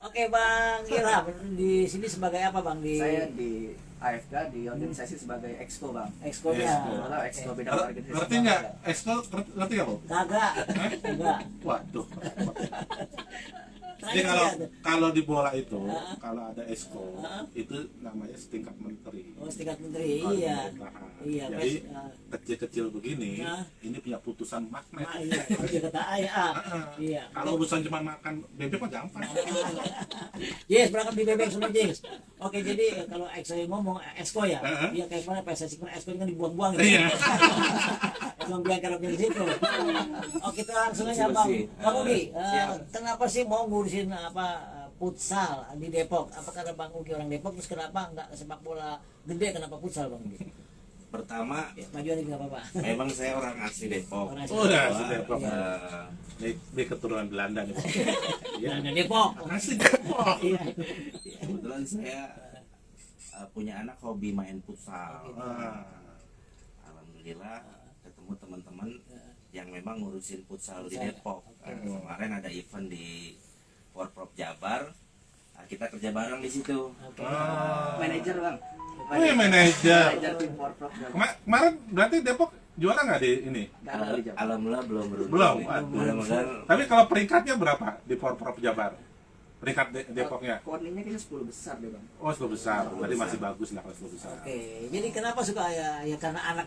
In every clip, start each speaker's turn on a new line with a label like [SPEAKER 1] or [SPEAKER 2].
[SPEAKER 1] Oke Bang Ilham, di sini sebagai apa Bang?
[SPEAKER 2] Saya di AFK di organisasi sebagai exco bang.
[SPEAKER 1] Exco-nya.
[SPEAKER 2] Kalau exco bidang organisasi.
[SPEAKER 3] Ngerti nggak? Exco ngerti nggak, Bu?
[SPEAKER 1] Kagak. Enggak.
[SPEAKER 3] Waduh.
[SPEAKER 1] Tanya
[SPEAKER 3] Jadi kalau
[SPEAKER 1] dia.
[SPEAKER 3] kalau di bola itu, kalau ada exco, itu namanya setingkat menteri.
[SPEAKER 1] Oh, setingkat menteri.
[SPEAKER 3] Kalau
[SPEAKER 1] Iya.
[SPEAKER 3] pemerintahan.
[SPEAKER 1] Iya,
[SPEAKER 3] Jadi
[SPEAKER 1] pes-
[SPEAKER 3] kecil-kecil begini,
[SPEAKER 1] Nah.
[SPEAKER 3] ini punya putusan magnet.
[SPEAKER 1] Ah, iya, dia kata ayah. Iya.
[SPEAKER 3] Kalau urusan cuma makan bebek mah gampang.
[SPEAKER 1] Yes, berangkat di bebek semua Jings. Oke, jadi kalau Exco yang ngomong Exco ya, iya kayak mana PSSI kan Exco kan dibuang-buang gitu.
[SPEAKER 3] Iya.
[SPEAKER 1] Emang biar kerapnya di situ. Oke, kita langsung aja Bang. Bang Ugi, kenapa sih mau ngurusin futsal di Depok? Apa karena Bang Ugi orang Depok, terus kenapa nggak sepak bola gede, kenapa futsal Bang Ugi?
[SPEAKER 4] Pertama,
[SPEAKER 1] Ya, majuan ini nggak apa-apa.
[SPEAKER 4] memang saya orang asli Depok.
[SPEAKER 1] Orang asli.
[SPEAKER 3] Oh, udah
[SPEAKER 4] Bahwa,
[SPEAKER 3] asli Depok. Ini keturunan Belanda nih.
[SPEAKER 1] Ya, ada Depok.
[SPEAKER 3] Asli Depok.
[SPEAKER 1] Iya.
[SPEAKER 4] kebetulan saya punya anak hobi main futsal.
[SPEAKER 3] Ah.
[SPEAKER 4] Alhamdulillah ketemu teman-teman yang memang ngurusin futsal di
[SPEAKER 1] Futsal.
[SPEAKER 4] Depok.
[SPEAKER 1] Oke.
[SPEAKER 4] Kemarin ada event di Porprov Jabar. Kita kerja bareng di situ.
[SPEAKER 1] Oke.
[SPEAKER 2] Manajer bang.
[SPEAKER 3] Wih, manajer.
[SPEAKER 2] Manajer tim Porprov.
[SPEAKER 3] Kemarin berarti Depok juara nggak di ini?
[SPEAKER 4] Alhamdulillah belum beruntung.
[SPEAKER 3] Belum.
[SPEAKER 4] Mudah-mudahan
[SPEAKER 3] Tapi kalau peringkatnya berapa di Porprov Jabar? Peringkat Depoknya?
[SPEAKER 2] Korninya kita 10 besar deh bang.
[SPEAKER 3] Oh, 10 besar. Berarti masih bagus lah kalau 10 besar.
[SPEAKER 1] Oke, jadi kenapa suka ya karena anak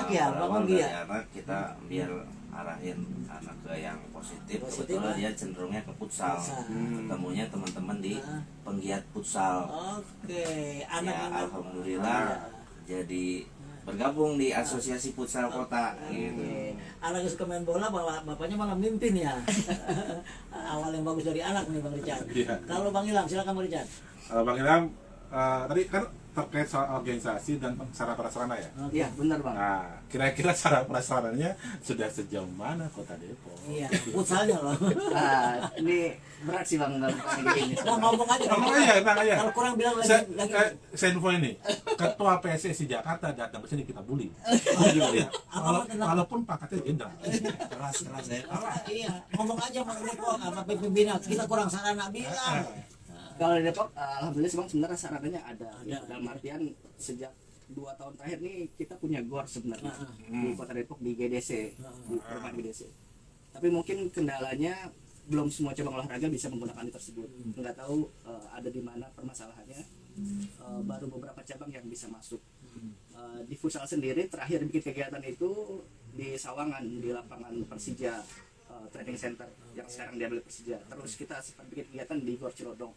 [SPEAKER 1] ya, Bang
[SPEAKER 4] berawal
[SPEAKER 1] Ugi
[SPEAKER 4] dari
[SPEAKER 1] ya.
[SPEAKER 4] anak kita biar arahin anak ke yang positif.
[SPEAKER 1] Positif,
[SPEAKER 4] Kebetulan
[SPEAKER 1] ah.
[SPEAKER 4] dia cenderungnya ke futsal.
[SPEAKER 1] Futsal.
[SPEAKER 4] Ketemunya teman-teman di
[SPEAKER 1] Ah.
[SPEAKER 4] penggiat futsal.
[SPEAKER 1] Oke,
[SPEAKER 4] Ya,
[SPEAKER 1] anak-anak.
[SPEAKER 4] alhamdulillah jadi bergabung di asosiasi futsal kota gitu.
[SPEAKER 1] Oke. Anak yang suka main bola, bapaknya malah mimpin ya. Awal yang bagus dari anak nih Bang Richard.
[SPEAKER 3] Iya.
[SPEAKER 1] Kalau Bang Ilham, silakan Bang Richard.
[SPEAKER 3] Bang Ilham, tadi kan terkait soal organisasi dan sarana prasarana ya.
[SPEAKER 2] Iya benar bang.
[SPEAKER 3] Nah, kira-kira sarana prasarananya sudah sejauh mana Kota Depok?
[SPEAKER 1] Iya, futsalnya loh.
[SPEAKER 2] Nah, ini berat sih bang dalam ini.
[SPEAKER 1] Nah, ngomong aja.
[SPEAKER 3] Ngomong aja, tenang aja.
[SPEAKER 1] Kalau kurang bilang
[SPEAKER 3] Saya
[SPEAKER 1] lagi.
[SPEAKER 3] info ini, Ketua PSSI Jakarta datang ke sini kita bully. Ya. Walaupun pangkatnya jenderal.
[SPEAKER 4] Keras ya.
[SPEAKER 1] Iya, ngomong aja Bang Depok apa pimpinan kita kurang sarana bilang.
[SPEAKER 2] Kalau di Depok, alhamdulillah bang sebenarnya sarananya ada.
[SPEAKER 1] Ada.
[SPEAKER 2] Dalam artian sejak 2 tahun terakhir nih kita punya gor sebenarnya di Kota Depok di GDC, di perumahan GDC. Tapi mungkin kendalanya belum semua cabang olahraga bisa menggunakan itu tersebut. Nggak tahu ada di mana permasalahannya. Baru beberapa cabang yang bisa masuk. Di futsal sendiri terakhir bikin kegiatan itu di Sawangan di lapangan Persija training center yang sekarang diambil Persija. Terus kita sempat bikin kegiatan di Gor Cilodong.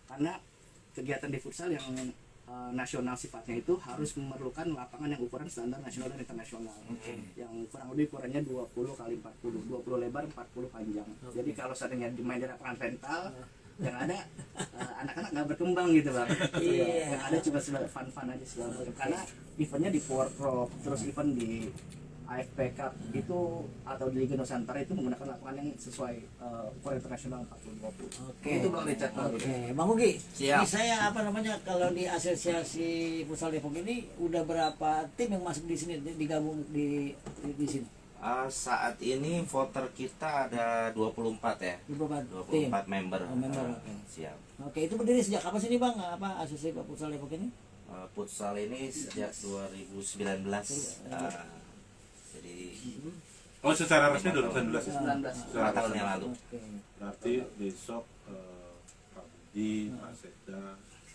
[SPEAKER 2] Karena kegiatan di futsal yang nasional sifatnya itu harus memerlukan lapangan yang ukuran standar nasional dan internasional. Yang kurang lebih ukurannya 20 kali 40, 20 lebar, 40 panjang. Jadi kalau seandainya dimain di lapangan rental, yang ada anak-anak nggak berkembang gitu bang.
[SPEAKER 1] Iya.
[SPEAKER 2] Yang ada cuma sebagai fun-fun aja segala macam. Karena eventnya di Porprov, terus event di AFP Cup itu atau di Liga Nusantara itu menggunakan lapangan yang sesuai ukuran internasional 40-20.
[SPEAKER 1] Oke.
[SPEAKER 2] Itu Bang Richard.
[SPEAKER 1] Oke, Bang Ugi.
[SPEAKER 4] Siap.
[SPEAKER 1] Ini saya apa namanya kalau di asosiasi futsal Depok ini udah berapa tim yang masuk di sini digabung di sini?
[SPEAKER 4] Saat ini voter kita ada 24 ya.
[SPEAKER 1] 24 tim.
[SPEAKER 4] 24 member.
[SPEAKER 1] Oh, member, oke.
[SPEAKER 4] Siap.
[SPEAKER 1] Oke, itu berdiri sejak kapan sih nih Bang? Apa asosiasi futsal Depok ini?
[SPEAKER 4] Futsal ini sejak 2019. Jadi
[SPEAKER 3] Oh, secara resmi 2019 ya?
[SPEAKER 2] 19.
[SPEAKER 4] 4 tahun yang lalu.
[SPEAKER 1] Oke.
[SPEAKER 3] Berarti besok Pak Budi, Pak Seda,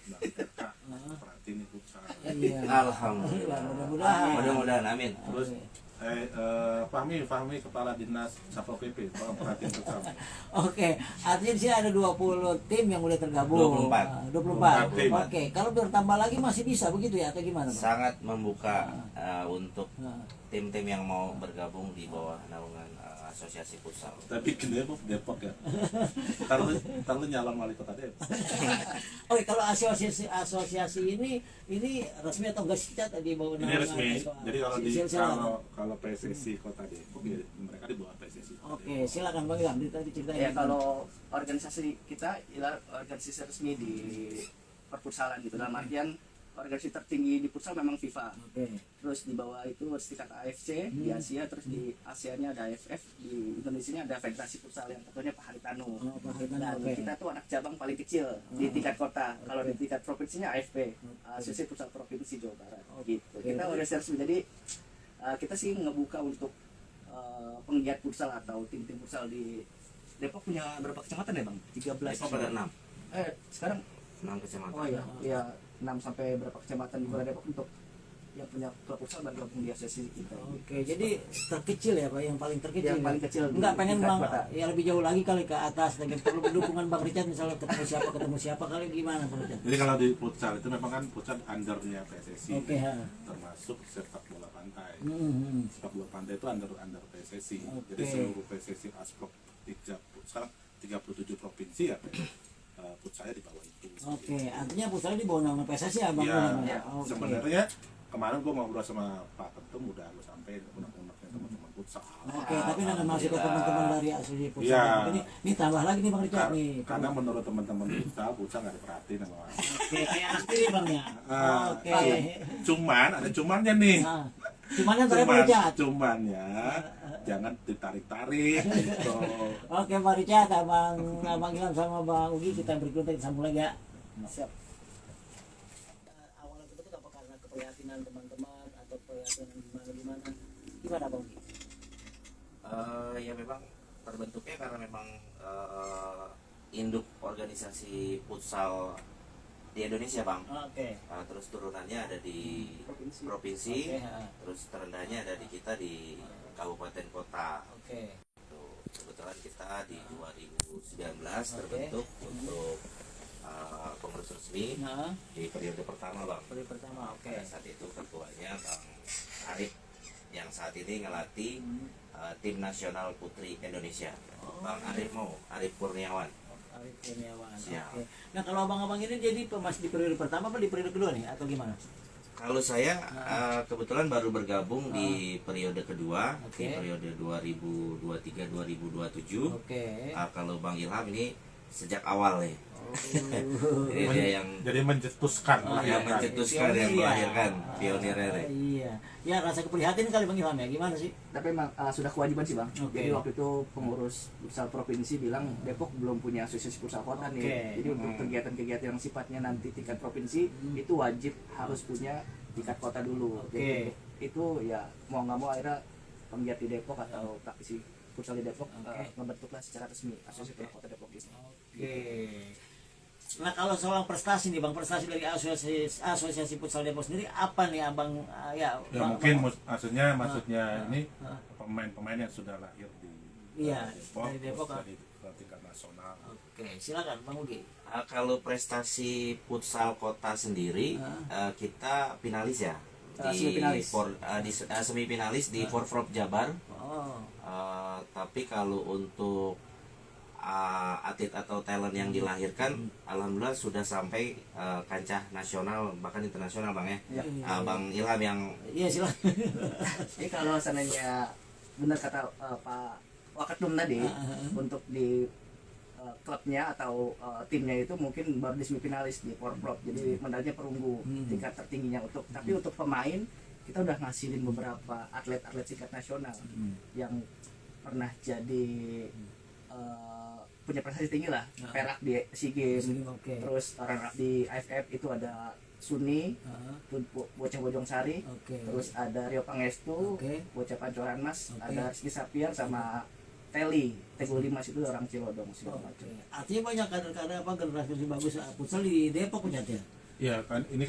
[SPEAKER 3] Mbak Eka, perhatiin futsal.
[SPEAKER 1] Iya.
[SPEAKER 4] Alhamdulillah.
[SPEAKER 1] Mudah-mudahan.
[SPEAKER 4] Mudah-mudahan amin.
[SPEAKER 3] Terus Fahmi kepala dinas Satpol PP, tolong perhatiin futsal.
[SPEAKER 1] Oke, artinya di sini ada 20 tim yang udah tergabung.
[SPEAKER 4] 24.
[SPEAKER 1] 24.
[SPEAKER 3] tim.
[SPEAKER 1] Oke, kalau bertambah lagi masih bisa begitu ya atau gimana, Bang?
[SPEAKER 4] Sangat membuka untuk
[SPEAKER 1] Nah.
[SPEAKER 4] tim-tim yang mau bergabung di bawah naungan asosiasi futsal.
[SPEAKER 3] Tapi Depok ya. Ntar lu nyalon wali kota Depok.
[SPEAKER 1] Oke, kalau asosiasi ini resmi atau enggak sih Cat, di bawah
[SPEAKER 3] Ini
[SPEAKER 1] naungan
[SPEAKER 3] resmi. Jadi kalau PSSI Kota Depok ya, mereka di bawah PSSI.
[SPEAKER 1] Oke, silakan Bang Ilham tadi ceritain.
[SPEAKER 2] Ya kalau organisasi kita ialah organisasi resmi di perputsalan gitu. Dalam artian organisasi tertinggi di futsal memang FIFA.
[SPEAKER 1] Oke.
[SPEAKER 2] Terus di bawah itu setingkat AFC di Asia, terus di Asia-nya ada AFF, di Indonesia ada Federasi Futsal yang ketuanya Pak Haritanu.
[SPEAKER 1] Oh, Pak Haritanu,
[SPEAKER 2] Dan
[SPEAKER 1] oke.
[SPEAKER 2] kita tuh anak cabang paling kecil di tingkat kota. Kalau di tingkat provinsinya AFP, Asosiasi Futsal Provinsi Jawa Barat. Gitu.
[SPEAKER 1] Oke.
[SPEAKER 2] Kita udah resmi, jadi kita sih ngebuka untuk penggiat futsal atau tim-tim futsal di Depok. Punya berapa kecamatan ya Bang? 13.
[SPEAKER 4] Depok ada 6
[SPEAKER 2] Sekarang
[SPEAKER 4] 6 kecamatan.
[SPEAKER 2] oh ya 6 sampai berapa kecamatan di Kota Depok untuk yang punya klub futsal dan gabung di asosiasi kita.
[SPEAKER 1] Oke, jadi terkecil ya Pak, yang paling terkecil.
[SPEAKER 2] Yang paling kecil di
[SPEAKER 1] Enggak pengen
[SPEAKER 2] tingkat
[SPEAKER 1] Bang,
[SPEAKER 2] kota.
[SPEAKER 1] ya lebih jauh lagi kali ke atas, dengan perlu dukungan Bang Richard misalnya ketemu siapa kali gimana Bang Richard?
[SPEAKER 3] Jadi kalau di futsal itu memang kan futsal undernya PSSI,
[SPEAKER 1] Oke, ha.
[SPEAKER 3] termasuk sepak bola pantai.
[SPEAKER 1] Hmm.
[SPEAKER 3] Sepak bola pantai itu under PSSI.
[SPEAKER 1] Oke.
[SPEAKER 3] Jadi seluruh PSSI Asprop sekarang 37 provinsi ya, futsalnya di bawah itu.
[SPEAKER 1] Oke, artinya futsal di bawah naungan PSSI ya Bang?
[SPEAKER 3] Ya,
[SPEAKER 1] Wilham, Oke.
[SPEAKER 3] sebenarnya kemarin gua ngobrol sama Pak Ketum udah gua sampai unek-uneknya teman-teman futsal.
[SPEAKER 1] Oke, tapi nanti masuk ke teman-teman dari asosiasi futsal.
[SPEAKER 3] Iya.
[SPEAKER 1] Ini tambah lagi nih Bang Richard nih.
[SPEAKER 3] Karena menurut teman-teman futsal nggak diperhatiin sama orang.
[SPEAKER 1] Oke, kayak anak sendiri Bang ya. Oke.
[SPEAKER 3] Cuman ada cumannya nih.
[SPEAKER 1] Nah, cuman yang terakhir Bang Richard.
[SPEAKER 3] Cumannya jangan ditarik-tarik gitu.
[SPEAKER 1] Oke Bang Richard, Bang Ilham sama Bang Ugi, kita berikut sambung lagi ya.
[SPEAKER 2] Siap.
[SPEAKER 1] Awalnya terbentuk apa karena keprihatinan teman-teman atau keprihatinan gimana? Gimana Bang Ugi?
[SPEAKER 4] Ya memang terbentuknya karena memang induk organisasi futsal di Indonesia Bang.
[SPEAKER 1] Oke.
[SPEAKER 4] Terus turunannya ada di
[SPEAKER 2] Provinsi.
[SPEAKER 4] provinsi,
[SPEAKER 1] Oke, ha.
[SPEAKER 4] terus terendahnya ada di kita di kabupaten kota.
[SPEAKER 1] Oke.
[SPEAKER 4] Tuh, kebetulan kita di 2019 terbentuk untuk pengurus resmi
[SPEAKER 1] Nah,
[SPEAKER 4] di periode pertama Bang.
[SPEAKER 1] periode pertama, oke.
[SPEAKER 4] Pada saat itu ketuanya Bang Arif yang saat ini ngelatih tim nasional putri Indonesia. Bang Arif Kurniawan.
[SPEAKER 1] Arif Kurniawan.
[SPEAKER 4] Siap.
[SPEAKER 1] Oke. Nah, kalau abang-abang ini jadi masih di periode pertama apa di periode kedua nih atau gimana?
[SPEAKER 4] Kalau saya kebetulan baru bergabung di periode kedua,
[SPEAKER 1] Oke.
[SPEAKER 4] di periode 2023-2027.
[SPEAKER 1] Oke.
[SPEAKER 4] Kalau Bang Ilham ini sejak awal nih.
[SPEAKER 1] Oh.
[SPEAKER 4] Jadi dia yang
[SPEAKER 3] Jadi mencetuskan
[SPEAKER 4] yang
[SPEAKER 3] melahirkan.
[SPEAKER 4] mencetuskan, yang
[SPEAKER 1] Pionir ya.
[SPEAKER 4] melahirkan, pionir ini.
[SPEAKER 1] Iya. Ya rasa keprihatinan kali Bang Ilham ya. Gimana sih?
[SPEAKER 2] Tapi memang sudah kewajiban sih Bang.
[SPEAKER 1] Oke.
[SPEAKER 2] Jadi waktu itu pengurus futsal provinsi bilang Depok belum punya asosiasi futsal kota
[SPEAKER 1] Oke.
[SPEAKER 2] nih. Jadi untuk kegiatan-kegiatan yang sifatnya nanti tingkat provinsi itu wajib harus punya tingkat kota dulu.
[SPEAKER 1] Oke.
[SPEAKER 2] Jadi itu ya mau nggak mau akhirnya penggiat di Depok atau praktisi futsal di Depok
[SPEAKER 1] Oke.
[SPEAKER 2] membentuklah secara resmi asosiasi futsal kota Depok ini.
[SPEAKER 1] Oke. Nah kalau soal prestasi nih Bang, prestasi dari asosiasi futsal Depok sendiri apa nih Abang
[SPEAKER 3] Ya
[SPEAKER 1] Bang-
[SPEAKER 3] mungkin
[SPEAKER 1] Bang-
[SPEAKER 3] maksudnya ini
[SPEAKER 1] ah.
[SPEAKER 3] pemain-pemain yang sudah lahir di
[SPEAKER 1] Iya, dari Depok,
[SPEAKER 3] terus
[SPEAKER 1] ah.
[SPEAKER 3] dari tingkat nasional.
[SPEAKER 1] Oke, silakan Bang Ugi.
[SPEAKER 4] Kalau prestasi futsal kota sendiri, kita finalis ya.
[SPEAKER 2] Semifinalis.
[SPEAKER 4] Semifinalis di Forprov Jabar.
[SPEAKER 1] Oh,
[SPEAKER 4] Tapi kalau untuk atlet atau talent yang dilahirkan, alhamdulillah sudah sampai kancah nasional bahkan internasional Bang ya.
[SPEAKER 2] Ya.
[SPEAKER 4] Bang Ilham yang
[SPEAKER 1] iya silakan.
[SPEAKER 2] Jadi kalau seandainya benar kata Pak Wakatum tadi untuk di klubnya atau timnya itu mungkin baru di semifinalis di Forprov, jadi medalnya perunggu tingkat tertingginya tapi untuk pemain kita udah ngasilin beberapa atlet-atlet tingkat nasional yang pernah jadi punya prestasi tinggi lah, perak di SEA Games,
[SPEAKER 1] Oke.
[SPEAKER 2] terus orang di AFF itu ada Suni, bocah Bojong Sari,
[SPEAKER 1] Oke.
[SPEAKER 2] terus ada Rio Pangestu,
[SPEAKER 1] Oke.
[SPEAKER 2] bocah Pancoran Mas,
[SPEAKER 1] Oke.
[SPEAKER 2] ada Rizky Sapiar sama Teli, Teguh Limas itu orang Cilodong segala macam.
[SPEAKER 1] Oke. Artinya banyak kader-kader apa generasi bagus futsal di Depok punya ya.
[SPEAKER 3] Ya kan ini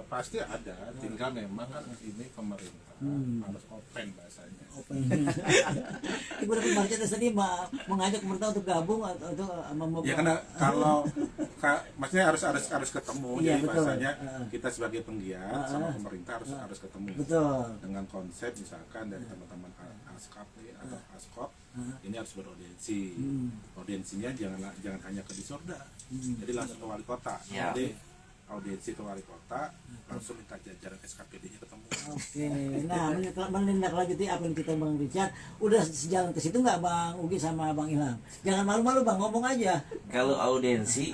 [SPEAKER 3] pasti ada, tinggal memang kan ini pemerintah harus open bahasanya.
[SPEAKER 1] Open. Ibu dapat market tadi mengajak pemerintah untuk gabung atau untuk
[SPEAKER 3] Ya karena kalau maksudnya harus ketemu,
[SPEAKER 1] Iya,
[SPEAKER 3] jadi
[SPEAKER 1] betul.
[SPEAKER 3] bahasanya kita sebagai penggiat sama pemerintah harus ketemu.
[SPEAKER 1] betul.
[SPEAKER 3] Dengan konsep misalkan dari teman-teman ASKAP nih atau ASKOP ini harus beraudiensi. Audiensinya jangan hanya ke Disorda, jadi langsung ke wali kota.
[SPEAKER 4] Ya.
[SPEAKER 3] Jadi audiensi ke wali kota langsung minta jajaran SKPD-nya ketemu.
[SPEAKER 1] Oke, nah menindaklanjuti apa yang kita Bang Richard, udah sejalan ke situ nggak Bang Ugi sama Bang Ilham? Jangan malu-malu Bang, ngomong aja.
[SPEAKER 4] kalau audiensi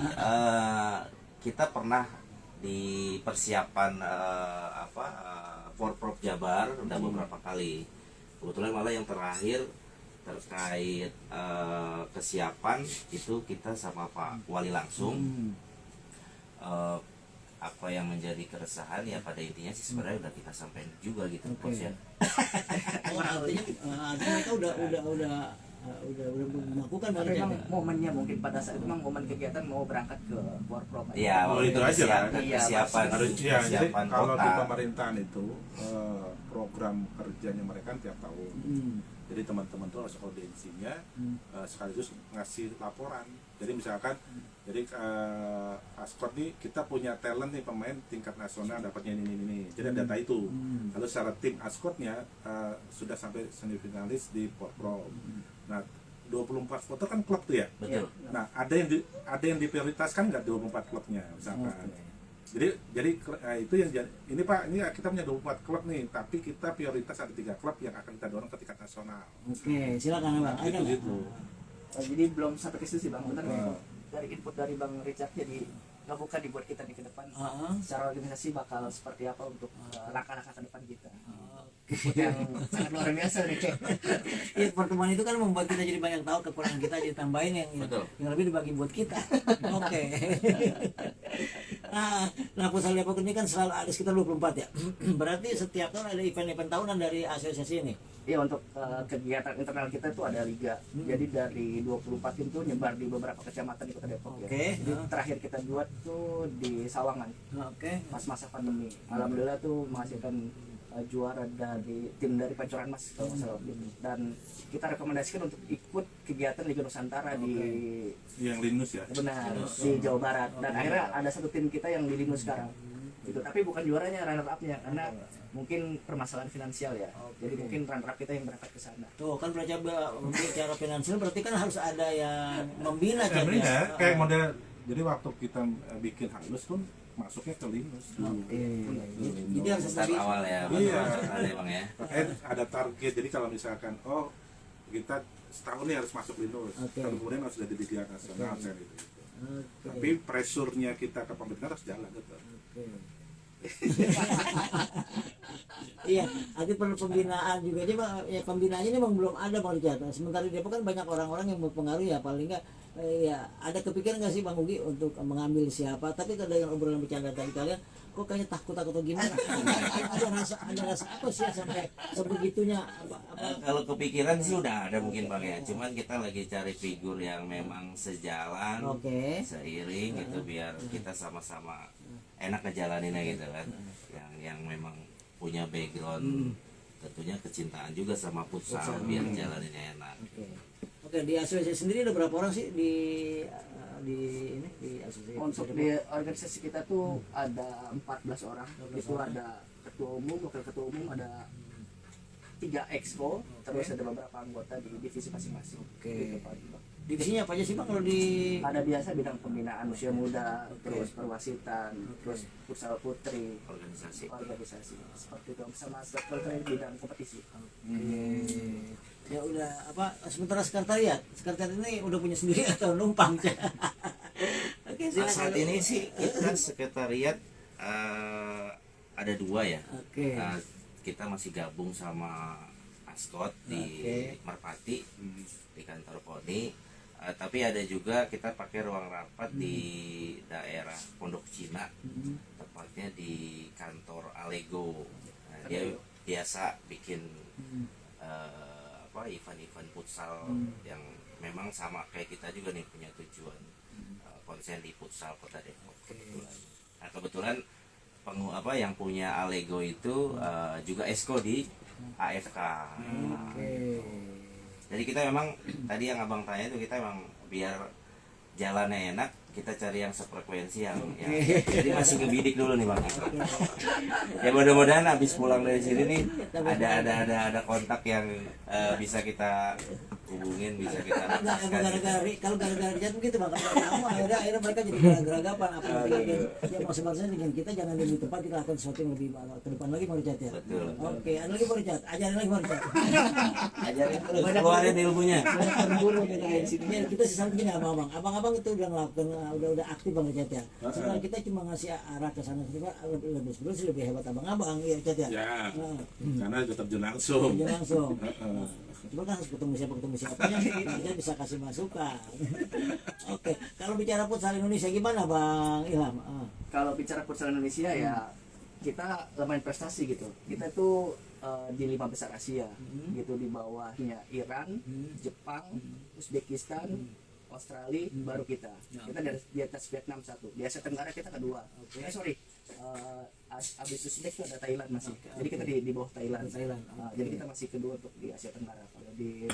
[SPEAKER 4] kita pernah di persiapan Porprov Jabar udah beberapa kali. Kebetulan malah yang terakhir terkait kesiapan itu kita sama Pak Wali langsung. Apa yang menjadi keresahan ya pada intinya sih sebenarnya udah kita sampaikan juga gitu, Bos ya.
[SPEAKER 1] Oh, artinya mereka udah melakukan
[SPEAKER 2] Tapi
[SPEAKER 1] banget ya.
[SPEAKER 2] memang momennya mungkin pada saat itu memang momen kegiatan mau berangkat ke Porprov.
[SPEAKER 4] Iya,
[SPEAKER 3] Oh, itu aja kan?
[SPEAKER 4] Persiapan,
[SPEAKER 3] Harus ya, jadi
[SPEAKER 4] persiapan
[SPEAKER 3] kalau di
[SPEAKER 4] kota.
[SPEAKER 3] pemerintahan itu program kerjanya mereka kan tiap tahun. Jadi teman-teman tuh harus audiensinya sekaligus ngasih laporan. Jadi misalkan, jadi Ascot nih kita punya talent nih pemain tingkat nasional dapatnya ini. Jadi ada data itu. Lalu secara tim Ascotnya sudah sampai semifinalis di Porprov. Nah 24 voter kan klub tuh ya.
[SPEAKER 4] Betul.
[SPEAKER 3] Nah ada yang diprioritaskan nggak 24 klubnya misalkan. Jadi itu yang ini Pak, ini kita punya 24 klub nih, tapi kita prioritas ada 3 klub yang akan kita dorong ke tingkat nasional.
[SPEAKER 1] Oke, silakan Bang. Ada nggak?
[SPEAKER 3] Gitu.
[SPEAKER 2] Jadi belum sampai ke situ sih Bang, benar dari input dari Bang Richard, jadi nggak bukan dibuat kita di ke depan secara organisasi bakal seperti apa untuk langkah-langkah ke depan kita. Input yang sangat luar biasa nih.
[SPEAKER 1] Iya, pertemuan itu kan membuat kita jadi banyak tahu kekurangan kita, jadi tambahin yang lebih dibagi buat kita. Oke. Nah, Futsal Depok ini kan selalu ada sekitar 24 ya. Berarti setiap tahun ada event-event tahunan dari asosiasi ini.
[SPEAKER 2] Iya, untuk kegiatan internal kita itu ada liga. Jadi dari 24 tim itu nyebar di beberapa kecamatan di Kota Depok ya. Jadi terakhir kita buat tuh di Sawangan. Pas masa pandemi. Alhamdulillah tuh menghasilkan juara dari tim dari Pancoran Mas kalau nggak salah waktu itu. Dan kita rekomendasikan untuk ikut kegiatan Liga Nusantara di
[SPEAKER 3] Yang Linus ya.
[SPEAKER 2] benar di Jawa Barat. Dan akhirnya ada satu tim kita yang di Linus sekarang. Gitu. Tapi bukan juaranya, runner up-nya karena mungkin permasalahan finansial ya. Jadi mungkin runner up kita yang berangkat ke sana.
[SPEAKER 1] Tuh kan bicara finansial berarti kan harus ada yang membina
[SPEAKER 3] Ya,
[SPEAKER 1] Cak,
[SPEAKER 3] bener,
[SPEAKER 1] ya.
[SPEAKER 3] kayak model. Jadi waktu kita bikin halus pun masuknya ke Linus dulu.
[SPEAKER 1] Jadi harus
[SPEAKER 4] Start
[SPEAKER 1] lebih
[SPEAKER 4] awal ya,
[SPEAKER 3] Iya.
[SPEAKER 4] ada Bang ya.
[SPEAKER 3] Makanya ada target. Jadi kalau misalkan kita setahun nih harus masuk Linus, kalau kemudian harus jadi di Liga Nasional saya gitu. Tapi pressure-nya kita ke pemerintah harus jalan gitu.
[SPEAKER 1] Iya, nanti perlu pembinaan juga. Jadi ya pembinaannya ini memang belum ada Bang Richard. Sementara di Depok kan banyak orang-orang yang berpengaruh ya, paling enggak ya ada kepikiran nggak sih Bang Ugi untuk mengambil siapa? Tapi kalau dengan obrolan bercanda tadi kalian kok kayaknya takut atau gimana? ada rasa apa sih ya sampai sebegitunya
[SPEAKER 4] Kalau kepikiran sih udah ada mungkin Bang ya. Cuman kita lagi cari figur yang memang sejalan, seiring gitu biar kita sama-sama enak ngejalaninnya gitu kan. Yang memang punya background tentunya kecintaan juga sama futsal biar jalaninnya enak.
[SPEAKER 1] Oke, di asosiasi sendiri ada berapa orang sih di asosiasi?
[SPEAKER 2] Untuk di organisasi kita tuh ada 14 orang. Itu ada ketua umum, wakil ketua umum, ada 3 exco, terus ada beberapa anggota di divisi masing-masing. Gitu, Pak.
[SPEAKER 1] Divisinya apa aja sih Bang kalau di
[SPEAKER 2] Ada biasa bidang pembinaan usia muda, terus perwasitan, terus futsal putri, organisasi seperti itu, sama sekretariat bidang kompetisi.
[SPEAKER 1] Ya udah sementara sekretariat ini udah punya sendiri atau numpang? Oke,
[SPEAKER 4] Saat ini sih kita sekretariat ada 2 ya. Kita masih gabung sama Ascot di Merpati di kantor Poni. Tapi ada juga kita pakai ruang rapat di daerah Pondok Cina, tepatnya di kantor Allego. Dia biasa bikin event-event futsal yang memang sama kayak kita juga nih punya tujuan konsen di futsal Kota Depok kebetulan. Nah kebetulan yang punya Allego itu juga esko di AFK. Jadi kita memang tadi yang abang tanya itu kita memang biar jalannya enak kita cari yang sefrekuensi yang jadi masih ngebidik dulu nih Bang. Ya mudah-mudahan habis pulang dari sini nih ada kontak yang bisa kita hubungin, bisa kita lepaskan.
[SPEAKER 1] Kalau gara-gara Richard begitu Bang, kamu akhirnya mereka jadi geragapan apa ya maksudnya dengan kita jangan di tempat kita lakukan sesuatu yang lebih ke depan lagi Bang Richard ya.
[SPEAKER 4] Betul.
[SPEAKER 1] Oke, ada lagi Bang Richard, ajarin lagi Bang Richard.
[SPEAKER 4] Ajarin keluarin ilmunya.
[SPEAKER 1] Berburu dengan sini. Kita sesama gini abang-abang itu udah ngelakukan udah aktif Bang Richard ya. Sebenarnya kita cuma ngasih arah ke sana sini Pak, lebih hebat abang-abang ya Richard ya.
[SPEAKER 3] Ya, karena itu terjun langsung.
[SPEAKER 1] Terjun langsung. Cuma kan harus ketemu siapanya kita bisa kasih masukan. Oke, kalau bicara futsal Indonesia gimana Bang Ilham?
[SPEAKER 2] Kalau bicara futsal Indonesia ya kita lumayan prestasi gitu. Kita tuh di 5 besar Asia gitu, di bawahnya Iran, Jepang, Uzbekistan, Australia, baru kita. Kita di atas Vietnam 1. Di Asia Tenggara kita kedua. Abis Uzbek itu ada Thailand masih. Jadi kita di bawah Thailand. Jadi kita masih kedua untuk di Asia Tenggara. Kalau di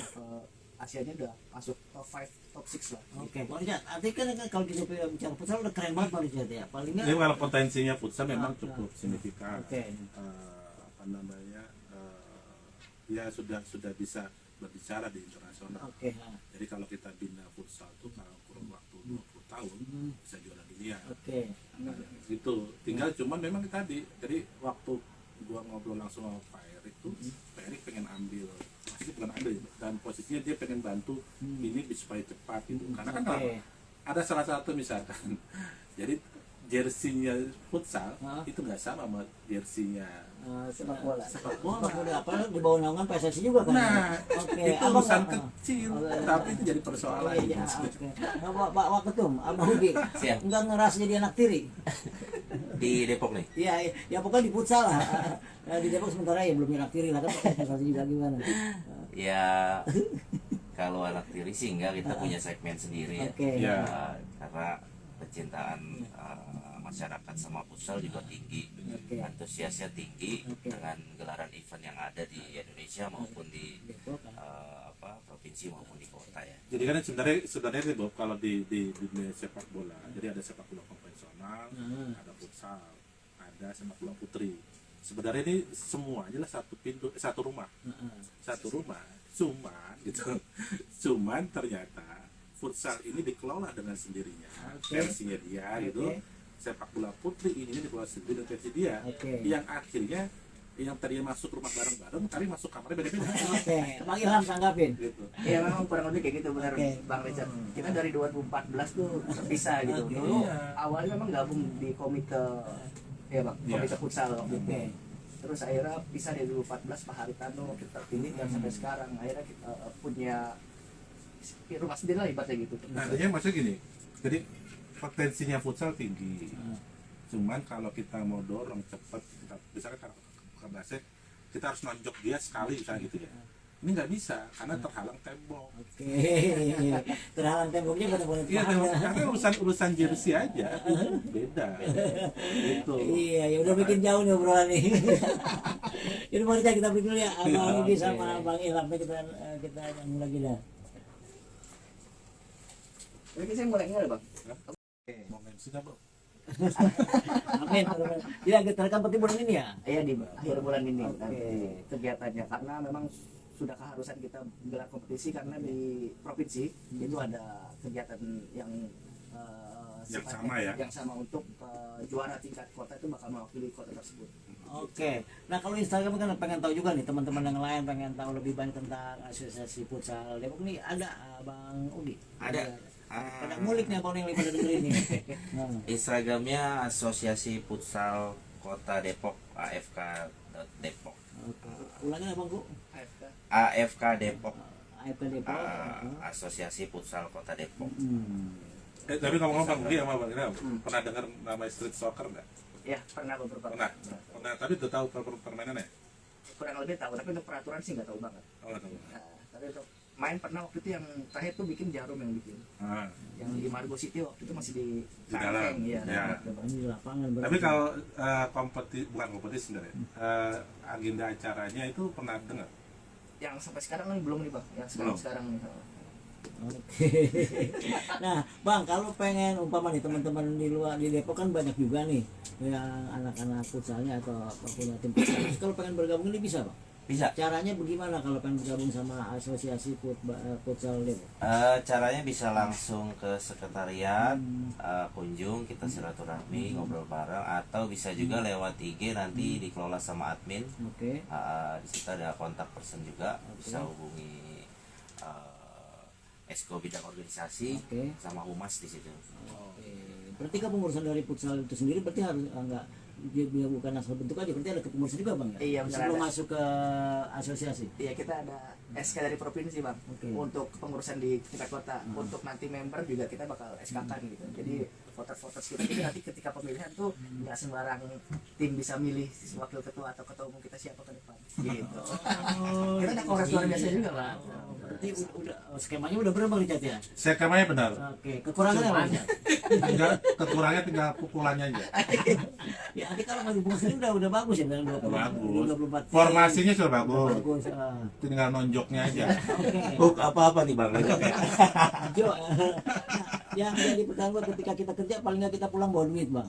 [SPEAKER 2] Asianya udah masuk top 5, top 6 lah.
[SPEAKER 1] Oke, Bang Richard, artinya kan kalau kita bicara futsal udah keren banget Bang Richard ya. Palingnya
[SPEAKER 3] Jadi kalau potensinya futsal memang cukup signifikan.
[SPEAKER 1] Oke.
[SPEAKER 3] Apa namanya? Ya sudah bisa berbicara di internasional.
[SPEAKER 1] Oke.
[SPEAKER 3] Jadi kalau kita bina futsal itu kalau kurun waktu 20 tahun bisa juara dunia.
[SPEAKER 1] Oke.
[SPEAKER 3] Nah, gitu. Tinggal cuman memang tadi. Jadi waktu gua ngobrol langsung sama Pak Erik tuh, Pak Erik pengen ambil, pasti bukan ambil ya, dan posisinya dia pengen bantu ini supaya cepat gitu. Karena kan kalau ada salah satu misalkan, jadi jersinya futsal itu nggak sama sama jersinya
[SPEAKER 2] Sepak bola.
[SPEAKER 3] sepak bola.
[SPEAKER 1] Apa di bawah naungan PSSI juga kan?
[SPEAKER 3] Nah,
[SPEAKER 1] Oke.
[SPEAKER 3] itu
[SPEAKER 1] Abang
[SPEAKER 3] urusan
[SPEAKER 1] nggak-
[SPEAKER 3] kecil, tapi itu jadi persoalan.
[SPEAKER 1] Iya, oke. Nah, Pak Waketum, Abang Hugi,
[SPEAKER 4] Siap.
[SPEAKER 1] enggak ngerasa jadi anak tiri?
[SPEAKER 4] Di Depok nih.
[SPEAKER 1] Iya, ya pokoknya di futsal lah. Di Depok sementara ya belum anak tiri lah kan, futsal juga gimana?
[SPEAKER 4] Ya kalau anak tiri sih enggak, kita punya segmen sendiri ya.
[SPEAKER 1] Oke.
[SPEAKER 3] Ya.
[SPEAKER 4] Karena kecintaan masyarakat sama futsal juga tinggi,
[SPEAKER 1] Oke.
[SPEAKER 4] antusiasnya tinggi
[SPEAKER 1] Oke.
[SPEAKER 4] dengan gelaran event yang ada di Indonesia maupun di
[SPEAKER 1] Depok kan.
[SPEAKER 4] provinsi maupun di kota ya.
[SPEAKER 3] Jadi kan sebenarnya nih Bob, kalau di dunia sepak bola, jadi ada sepak bola konvensional, ada futsal, ada sepak bola putri. Sebenarnya ini semuanya lah satu rumah, cuman gitu, cuman ternyata futsal ini dikelola dengan sendirinya, versinya dia gitu. Sepak bola putri ini dikelola sendiri dengan versi dia, yang akhirnya yang tadinya masuk rumah bareng-bareng, tapi masuk kamarnya beda-beda.
[SPEAKER 1] Oke, Bang Ilham tanggapin.
[SPEAKER 3] Gitu.
[SPEAKER 2] Iya memang kurang lebih kayak gitu benar
[SPEAKER 1] Oke.
[SPEAKER 2] Bang Richard. Kita dari 2014 tuh terpisah gitu.
[SPEAKER 1] Oke.
[SPEAKER 2] Dulu awalnya memang gabung di komite ya Bang,
[SPEAKER 3] Iya.
[SPEAKER 2] komite futsal waktu itu.
[SPEAKER 1] Oke.
[SPEAKER 2] Terus akhirnya pisah dari 2014 Pak Haritano kita terpilih dan sampai sekarang akhirnya kita punya rumah sendiri lah ibaratnya gitu.
[SPEAKER 3] Nah, artinya maksudnya gini, jadi potensinya futsal tinggi. Cuman kalau kita mau dorong cepat, misalkan kalau basket, kita harus nonjok dia sekali misalnya gitu ya. Ini nggak bisa karena terhalang tembok.
[SPEAKER 1] Oke. Terhalang temboknya benar-benar
[SPEAKER 3] Iya,
[SPEAKER 1] terhalang.
[SPEAKER 3] karena urusan jersey aja beda. Gitu.
[SPEAKER 1] Iya, ya udah bikin jauh nih obrolan nih. Jadi mari kita break dulu ya, Abang Ugi sama Bang Ilham kita nyambung lagi dah.
[SPEAKER 2] Jadi saya mulai nggak Bang?
[SPEAKER 3] Mau mention apa?
[SPEAKER 1] Amin. Ya, kita rekam berarti bulan ini ya.
[SPEAKER 2] Iya di akhir bulan ini
[SPEAKER 1] Oke.
[SPEAKER 2] nanti kegiatannya karena memang sudah keharusan kita gelar kompetisi karena di provinsi itu ada kegiatan yang
[SPEAKER 3] Yang
[SPEAKER 2] sifatnya-
[SPEAKER 3] sama ya?
[SPEAKER 2] yang sama untuk juara tingkat kota itu bakal mewakili kota tersebut.
[SPEAKER 1] Oke. Nah, kalau Instagram kan pengen tahu juga nih teman-teman yang lain pengen tahu lebih banyak tentang asosiasi futsal Depok nih ada Bang Ugi.
[SPEAKER 4] Ada.
[SPEAKER 1] Pada ngulik nih Abang yang pada dengerin nih. Nah.
[SPEAKER 4] Instagramnya Asosiasi Futsal Kota Depok, AFK Depok.
[SPEAKER 1] Oke. Ulangin Abangku.
[SPEAKER 2] AFK.
[SPEAKER 4] AFK Depok,
[SPEAKER 1] AFK Depok.
[SPEAKER 4] Asosiasi Futsal Kota Depok.
[SPEAKER 3] Tapi ngomong-ngomong Bang Ugi sama Bang Ilham, pernah dengar nama street soccer nggak?
[SPEAKER 2] Ya pernah beberapa
[SPEAKER 3] Pernah.
[SPEAKER 2] kali.
[SPEAKER 3] Pernah, tapi udah tahu permainannya?
[SPEAKER 2] Kurang lebih tahu tapi untuk peraturan sih nggak tahu banget.
[SPEAKER 3] Oh, nggak tahu.
[SPEAKER 2] Nah, tapi untuk main pernah waktu itu yang terakhir tuh bikin Jarum yang bikin
[SPEAKER 3] Ah.
[SPEAKER 2] yang di Margo City waktu itu masih di
[SPEAKER 3] Di dalam,
[SPEAKER 2] Kanteng, ya.
[SPEAKER 3] ya.
[SPEAKER 1] Ini di lapangan berarti.
[SPEAKER 3] Tapi kalau bukan kompetisi sebenarnya, agenda acaranya itu pernah dengar?
[SPEAKER 2] Yang sampai sekarang nih belum nih Bang, yang sekarang
[SPEAKER 3] Belum.
[SPEAKER 2] sekarang nih.
[SPEAKER 1] Oke. Nah, Bang, kalau pengen umpama nih teman-teman di luar di Depok kan banyak juga nih yang anak-anak futsalnya atau punya tim futsal. Terus kalau pengen bergabung ini bisa, Bang?
[SPEAKER 4] Bisa.
[SPEAKER 1] Caranya bagaimana kalau pengen bergabung sama asosiasi futsal Depok?
[SPEAKER 4] Caranya bisa langsung ke sekretariat, kunjung kita silaturahmi, ngobrol bareng, atau bisa juga lewat IG nanti dikelola sama admin.
[SPEAKER 1] Oke.
[SPEAKER 4] Di situ ada kontak person juga, bisa hubungi Esko bidang organisasi
[SPEAKER 1] Oke.
[SPEAKER 4] sama humas di situ.
[SPEAKER 1] Oke. Berarti kepengurusan dari futsal itu sendiri berarti harus enggak dia bukan asal bentuk aja, berarti ada kepengurusan juga bang ya?
[SPEAKER 2] Iya, benar
[SPEAKER 1] Sebelum
[SPEAKER 2] ada.
[SPEAKER 1] masuk ke asosiasi.
[SPEAKER 2] Iya, kita ada SK dari provinsi bang,
[SPEAKER 1] Oke.
[SPEAKER 2] untuk kepengurusan di tingkat kota. Untuk nanti member juga kita bakal SK-kan gitu. Jadi voters kita jadi nanti ketika pemilihan tuh nggak sembarang tim bisa milih wakil ketua atau ketua umum kita siapa ke depan. Gitu. Kita ada kongres luar biasa juga bang.
[SPEAKER 1] Berarti udah skemanya udah berapa Bang Richard ya?
[SPEAKER 3] Skemanya benar.
[SPEAKER 1] Oke, kekurangannya apa?
[SPEAKER 3] Kekurangannya tinggal pukulannya aja.
[SPEAKER 1] Ya, nanti kalau mau dibungkus udah bagus ya dengan
[SPEAKER 3] Bagus.
[SPEAKER 1] 24.
[SPEAKER 3] Formasinya sudah bagus.
[SPEAKER 1] Bagus.
[SPEAKER 3] Tinggal nonjoknya aja.
[SPEAKER 1] Oke.
[SPEAKER 4] Apa-apa nih bang?
[SPEAKER 1] Jo, yang jadi pertanyaan ketika kita kerja paling nggak kita pulang bawa duit bang.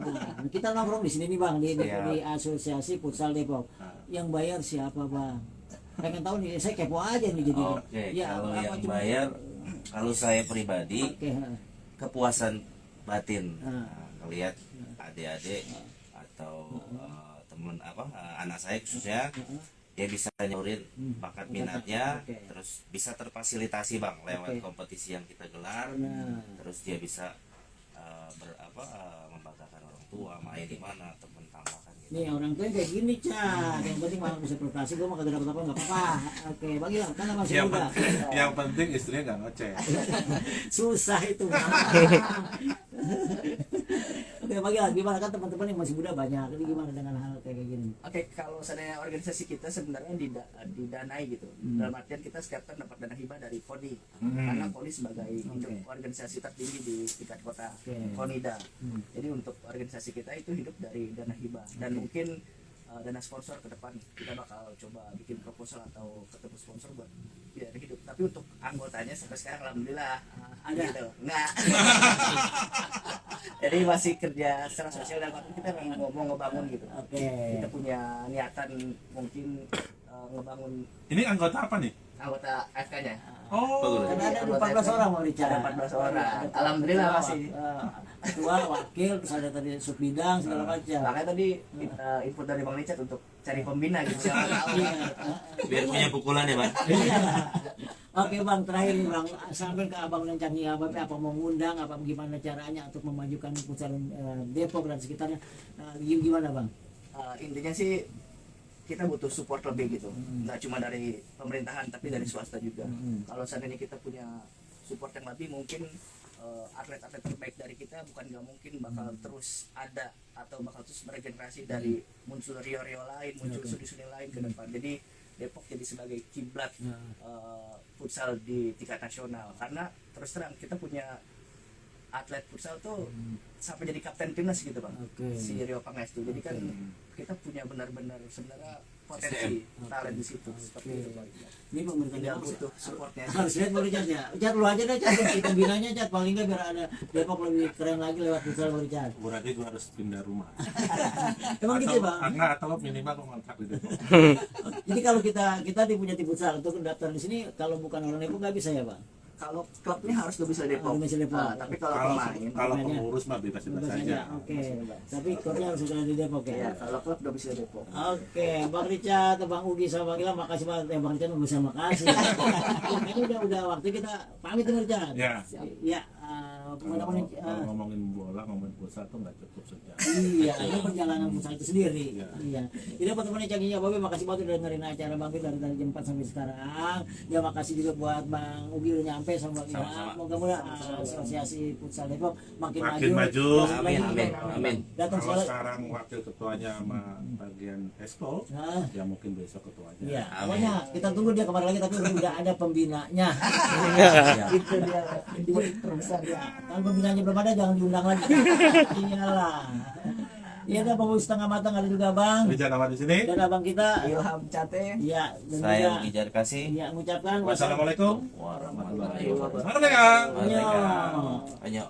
[SPEAKER 1] Nah, kita nongkrong di sini nih bang di asosiasi futsal Depok. Yang bayar siapa bang? Pengen tahu nih, saya kepo aja nih jadi.
[SPEAKER 4] Oke, kalau yang bayar, kalau saya pribadi
[SPEAKER 1] Oke.
[SPEAKER 4] kepuasan batin
[SPEAKER 1] Ah.
[SPEAKER 4] ngelihat adik-adik atau temen anak saya khususnya dia bisa nyurin bakat minatnya,
[SPEAKER 1] Oke.
[SPEAKER 4] terus bisa terfasilitasi bang lewat
[SPEAKER 1] Oke.
[SPEAKER 4] kompetisi yang kita gelar,
[SPEAKER 1] Nah.
[SPEAKER 4] terus dia bisa membanggakan orang tua, main di mana, temen tambahkan gitu.
[SPEAKER 1] Nih orang tua kayak gini Cak, yang penting malah bisa prestasi, gue mah kagak dapat apa nggak apa-apa. Oke, bagi lah, karena masih muda.
[SPEAKER 3] Yang penting istrinya nggak ngecek.
[SPEAKER 1] Susah itu. Oke, bagi lah, gimana kan teman-teman yang masih muda banyak, ini gimana dengan hal kayak gini?
[SPEAKER 2] Oke, kalau seandainya organisasi kita sebenarnya didanai gitu. Dalam artian kita setiap tahun dapat dana hibah dari KONI. Karena KONI sebagai induk organisasi tertinggi di tingkat kota,
[SPEAKER 1] Oke.
[SPEAKER 2] KONIDA. Jadi untuk organisasi kita itu hidup dari dana hibah. Dan mungkin dana sponsor ke depan kita bakal coba bikin proposal atau ketemu sponsor buat biar hidup. Tapi untuk anggotanya sampai sekarang alhamdulillah
[SPEAKER 1] Ada?
[SPEAKER 2] gitu. Enggak. Jadi masih kerja secara sosial dan kita mau ngebangun gitu.
[SPEAKER 1] Oke.
[SPEAKER 2] Kita punya niatan mungkin ngebangun
[SPEAKER 3] Ini anggota apa nih?
[SPEAKER 2] anggota FK-nya.
[SPEAKER 3] Oh,
[SPEAKER 1] Karena ada 14 orang mau Richard.
[SPEAKER 2] Ada 14 orang. Alhamdulillah masih.
[SPEAKER 1] Ketua, wakil, terus ada tadi subbidang segala macam.
[SPEAKER 2] Makanya tadi input dari Bang Richard untuk cari pembina gitu. Siapa tahu.
[SPEAKER 1] Iya.
[SPEAKER 4] Biar punya pukulan ya bang.
[SPEAKER 1] Iya. Oke bang, terakhir nih bang, sampai ke abang dan Cang apa mau ngundang, apa gimana caranya untuk memajukan futsal Depok dan sekitarnya, gimana bang?
[SPEAKER 2] Intinya sih kita butuh support lebih gitu, nggak cuma dari pemerintahan tapi dari swasta juga. Kalau seandainya kita punya support yang lebih, mungkin atlet-atlet terbaik dari kita bukan nggak mungkin bakal terus ada atau bakal terus meregenerasi dari muncul rio-rio lain, muncul sudi-sudi lain ke depan. Jadi Depok jadi sebagai kiblat futsal di tingkat nasional, karena terus terang kita punya atlet futsal tuh sampai jadi kapten timnas gitu bang.
[SPEAKER 1] Oke.
[SPEAKER 2] Si Rio Pangestu. Jadi kan kita punya benar-benar sebenarnya potensi talent di situ seperti itu bang.
[SPEAKER 1] Ini pemerintah
[SPEAKER 2] Tinggal
[SPEAKER 1] Depok
[SPEAKER 2] butuh supportnya.
[SPEAKER 1] harus lihat mau Richard ya. Cat lu aja deh Cat, kita binanya Cat, paling nggak biar ada Depok lebih keren lagi lewat futsal mau Richard.
[SPEAKER 3] berarti gua harus pindah rumah.
[SPEAKER 1] Emang gitu ya bang?
[SPEAKER 3] Atau minimal gua ngontrak di Depok.
[SPEAKER 1] Jadi kalau kita punya tim futsal untuk daftar di sini, kalau bukan orang Depok nggak bisa ya bang?
[SPEAKER 2] Kalau klubnya harus domisili Depok.
[SPEAKER 1] Domisili Depok.
[SPEAKER 2] Tapi kalau
[SPEAKER 3] Kalau
[SPEAKER 2] pemain,
[SPEAKER 3] kalau
[SPEAKER 1] pemainnya.
[SPEAKER 3] pengurus mah bebas-bebas saja.
[SPEAKER 1] Oke. Tapi klubnya harus ada di Depok
[SPEAKER 2] ya
[SPEAKER 1] ya.
[SPEAKER 2] kalau klub domisili Depok.
[SPEAKER 1] Oke, Bang Richard, Bang Ugi sama Bang Ilham, makasih banget. Bang Richard nggak usah makasih. Ini udah waktu kita pamit nih Richard.
[SPEAKER 3] Ya.
[SPEAKER 1] Ya,
[SPEAKER 3] Kalau
[SPEAKER 1] mudah-mudahan.
[SPEAKER 3] ngomongin bola, ngomongin futsal tuh nggak cukup saja.
[SPEAKER 1] Iya, ini perjalanan futsal itu sendiri.
[SPEAKER 3] Iya.
[SPEAKER 1] Iya. Jadi teman-teman yang canggihnya Babe, makasih banget udah dengerin acara Bang Fir dari jam 4 sampai sekarang. Ya makasih juga buat Bang Ugi udah nyampe sama Bang Ilham.
[SPEAKER 4] Sama-sama.
[SPEAKER 1] Moga-moga asosiasi futsal Depok makin
[SPEAKER 3] Makin maju.
[SPEAKER 4] Amin, amin, amin.
[SPEAKER 1] Datang
[SPEAKER 3] Kalau
[SPEAKER 1] sekali.
[SPEAKER 3] sekarang wakil ketuanya sama bagian Esko,
[SPEAKER 1] Nah,
[SPEAKER 3] ya mungkin besok ketuanya.
[SPEAKER 1] iya.
[SPEAKER 4] Amin.
[SPEAKER 1] Pokoknya kita tunggu dia kemarin lagi tapi udah ada pembinanya.
[SPEAKER 2] Itu dia input terbesar ya.
[SPEAKER 1] Kalau pembinanya belum ada jangan diundang lagi. Iyalah. Iya ada Bang Ugi setengah matang ada juga Bang.
[SPEAKER 3] Rizal Ahmad di sini.
[SPEAKER 1] Dan abang kita.
[SPEAKER 2] Ilham Cate.
[SPEAKER 1] Iya. Dan
[SPEAKER 4] Saya
[SPEAKER 1] juga
[SPEAKER 4] Ugi Jarkasi.
[SPEAKER 1] iya mengucapkan
[SPEAKER 3] Wassalamualaikum
[SPEAKER 4] Warahmatullahi
[SPEAKER 2] Wabarakatuh.
[SPEAKER 4] wabarakatuh.
[SPEAKER 3] Merdeka.
[SPEAKER 1] Iya.
[SPEAKER 4] Ayo.